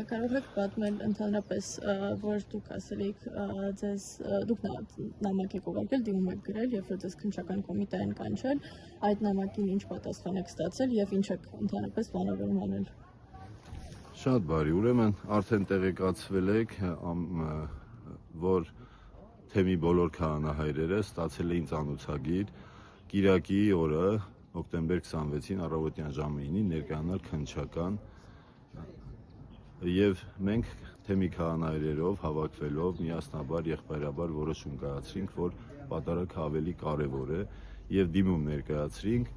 Կարող եք պատմել ընդհանրապես, որ դուք ասել եք, դուք նամակ եք ուղարկել, դիմում եք գրել, երբ որ ձեզ քննչական կոմիտե են կանչել, այդ նամակին ինչ պատասխան եք ստացել եւ ինչ եք ընդհանրապես planավորում անել։ Շատ բարի, ուրեմն արդեն տեղեկացվել եք, որ թեմի բոլոր քահանահայրերը ստացել էին ծանոթագիր Կիրակի օրը հոկտեմբեր 26-ին առավոտյան ժամը 9-ին ներկայանալ քննչական եւ մենք թեմի քահանայերով հավաքվելով միասնաբար եղբայրաբար որոշում կայացրինք, որ պատարագը ավելի կարեւոր է եւ դիմում ներկայացրինք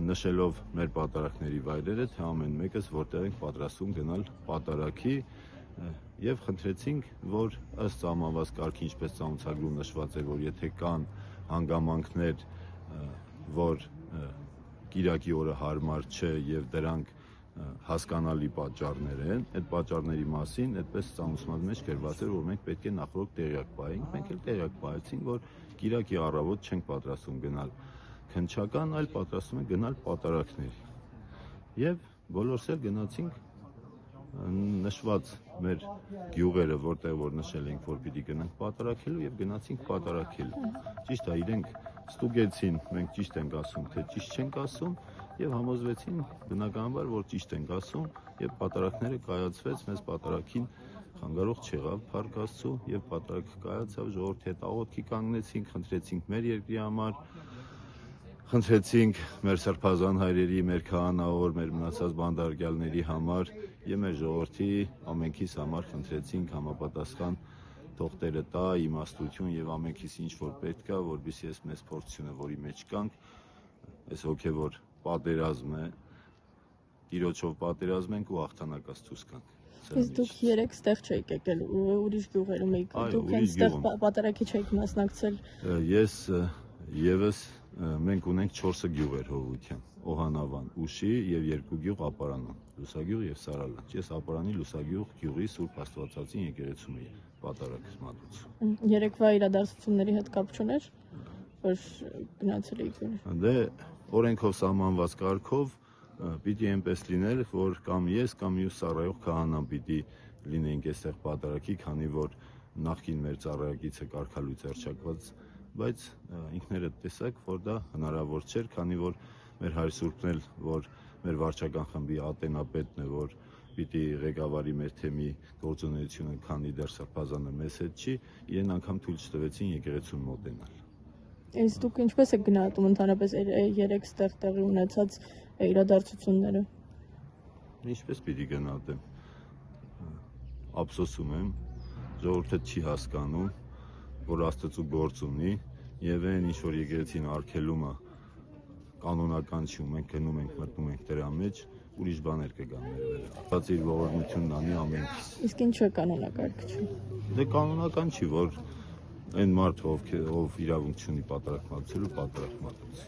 նշելով մեր պատարակների վայրերը, թե ամեն մեկս որտեղ ենք պատրաստվում գնալ պատարակի եւ խնդրեցինք, որ ըստ սահմանված կարգի ինչպես ծանոթագրում նշված է, որ եթե կան հանգամանքներ, որ Կիրակի օրը հարմար չէ եւ դրանք հասկանալի պատճառներ են, այդ պատճառների մասին այդպես ծանոթման մեջ գրված էր, որ մենք պետք է նախորդ տեղյակ պահենք, մենք էլ տեղյակ պահեցինք, որ Կիրակի առավոտ չենք պատրաստվում գնալ քննչական, այլ պատրաստվում ենք գնալ պատարակների եւ բոլորս էլ գնացինք նշված մեր գյուղերը, որտեղ որ նշել ենք, որ պիտի գնանք պատարակելու եւ գնացինք պատարակելու։ Ճիշտ է, իրենք ստուգեցին, մենք ճիշտ ենք ասում, թե ճիշտ չենք ասում եւ համոզվեցին բնականաբար, որ ճիշտ ենք ասում եւ պատարակները կայացվեց, մեզ պատարակին խանգարող չեղավ, փառք Աստծո, եւ պատարակը կայացավ, ժողովրդի հետ աղոթքի կանգնեցինք, խնդրեցինք մեր երկրի համար, խնդրեցինք մեր սրբազան հայրերի, մեր քահանաոր, մեր մնացած բանդարգյալների համար եւ մեր ժողովրդի ամենքիս համար խնդրեցինք համապատասխան թող Տերը տա իմաստություն եւ ամենքիս ինչ որ պետք է, որովհետեւ ես մեծ փորձությունը, որի մեջ կանք, այս հոգեվոր պատերազմ է, Տիրոջով պատերազմ ենք ու հաղթանակած ցույց կանք։ Իսկ դուք 3 ստեղ չեք եկել, ուրիշ գյուղերում եք, դուք այնտեղ պատարակի չեք մասնակցել։ Ես եւս մենք ունենք 4 գյուղեր Հովության, Օհանավան, Ուշի եւ 2 գյուղ Ապարանան, Լուսագյուղ եւ Սարալանջ։ Ես Ապարանի Լուսագյուղ գյուղի Սուրբ Աստվածածին եկեղեցում եմ պատարակ մատուցում։ Երեկվա իրադարձությունների հետ կապ չուներ, որ գնացել եք։ Դե օրենքով սահմանված կարգով պիտի այնպես լիներ, որ կամ ես կամ մյուս ծառայող քահանան պիտի լինենք այստեղ պատարակի, քանի որ նախկին մեր ծառայակիցը կարգալույց հռչակված, բայց ինքներդ տեսակ, որ դա հնարավոր չէր, քանի որ մեր հայր Սուրբն էլ, որ մեր վարչական խմբի ատենապետն է, որ պիտի ղեկավարի մեր թեմի գործունեությունը, քանի դեռ սրբազանը մեզ հետ չի, իրեն անգամ թույլ չտվեցին եկեղեցուն մոտենալ։ Իսկ դուք ինչպես եք գնահատում ընդհանրապես 3 ստեղ տեղի ունեցած իրադարձությունները։ Ինչպես պիտի գնահատեմ։ Ափսոսում եմ, ժողովուրդը չի հասկանում, որ Աստծո գործ ունի եւ այն ինչ որ եկեղեցին արգելում է կանոնական չի, ու մենք գնում ենք, մտնում ենք դրա մեջ, ուրիշ բաներ կգան մեր վրա։ Բայց իր ողորմությունն անի ամենքից։ Իսկ ինչ է կանոնակարգ չի։ Դե կանոնական չի, որ այն մարդը, ով իրավունք չունի պատարակ մատուցելու, պատարակ մատուցի։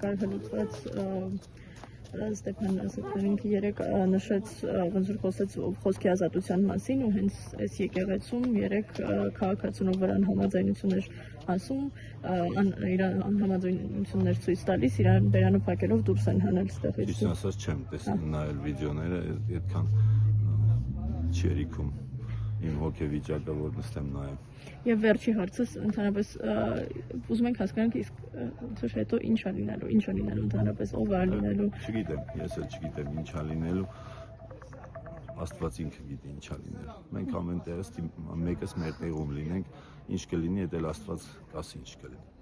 Կարգելուծված Ստեփան Սեփանինքը 3 նշեց, ոնց որ խոսեց խոսքի ազատության մասին ու հենց այս եկեղեցում 3 քաղաքացունով վրան համաձայնություններ ասում, իր համաձայնություններ ցույց տալիս, իրան բերանը փակելով դուրս են հանել ստեղից։ Ճիշտ ասած չեմ տեսել նայել վիդեոները, այդքան չի երիքում իմ հոգեվիճակը, որ նստեմ նայեմ։ Եվ վերջի հարցս ընդհանրապես ուզում ենք հասկանանք, իսկ ոնց որ հետո ինչ է լինելու ընդհանրապես, ով է լինելու։ Չգիտեմ, ես էլ չգիտեմ ինչ է լինելու, Աստված ինքը գիտի ինչ է լինելու։ Մենք ամեն տեղս մեկս մեր տեղում լինենք, ինչ կլինի, դա էլ Աստված կասի ինչ կլինի։